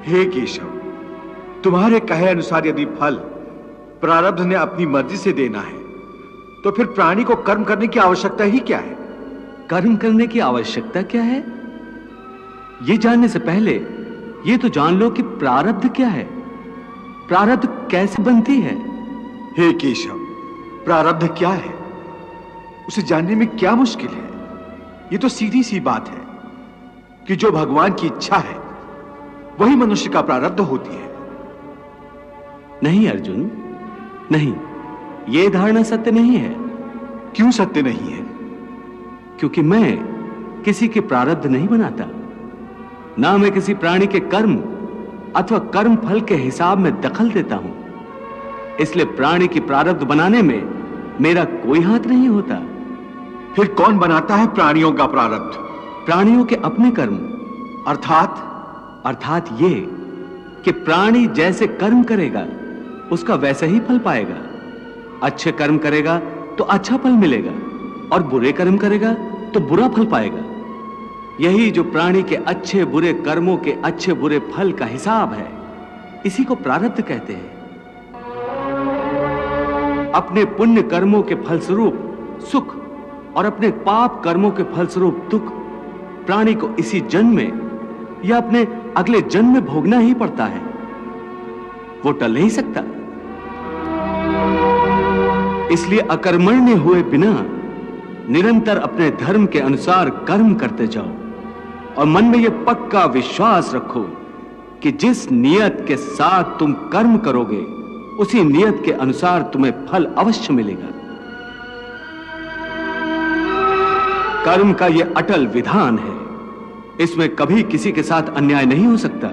हे केशव, तुम्हारे कहे अनुसार यदि फल प्रारब्ध ने अपनी मर्जी से देना है तो फिर प्राणी को कर्म करने की आवश्यकता ही क्या है? कर्म करने की आवश्यकता क्या है, यह जानने से पहले यह तो जान लो कि प्रारब्ध क्या है, प्रारब्ध कैसे बनती है। हे केशव, प्रारब्ध क्या है उसे जानने में क्या मुश्किल है? यह तो सीधी सी बात है कि जो भगवान की इच्छा है वही मनुष्य का प्रारब्ध होती है। नहीं अर्जुन, नहीं, यह धारणा सत्य नहीं है। क्यों सत्य नहीं है? क्योंकि मैं किसी के प्रारब्ध नहीं बनाता, ना मैं किसी प्राणी के कर्म अथवा कर्म फल के हिसाब में दखल देता हूं। इसलिए प्राणी की प्रारब्ध बनाने में मेरा कोई हाथ नहीं होता। फिर कौन बनाता है प्राणियों का प्रारब्ध? प्राणियों के अपने कर्म। अर्थात ये कि प्राणी जैसे कर्म करेगा उसका वैसा ही फल पाएगा। अच्छे कर्म करेगा तो अच्छा फल मिलेगा और बुरे कर्म करेगा तो बुरा फल पाएगा। यही जो प्राणी के अच्छे बुरे कर्मों के अच्छे बुरे फल का हिसाब है, इसी को प्रारब्ध कहते हैं। अपने पुण्य कर्मों के फलस्वरूप सुख और अपने पाप कर्मों के फलस्वरूप दुख प्राणी को इसी जन्म में या अपने अगले जन्म में भोगना ही पड़ता है, वो टल नहीं सकता। इसलिए अकर्मण्य हुए बिना निरंतर अपने धर्म के अनुसार कर्म करते जाओ और मन में यह पक्का विश्वास रखो कि जिस नियत के साथ तुम कर्म करोगे उसी नियत के अनुसार तुम्हें फल अवश्य मिलेगा। कर्म का यह अटल विधान है, इसमें कभी किसी के साथ अन्याय नहीं हो सकता।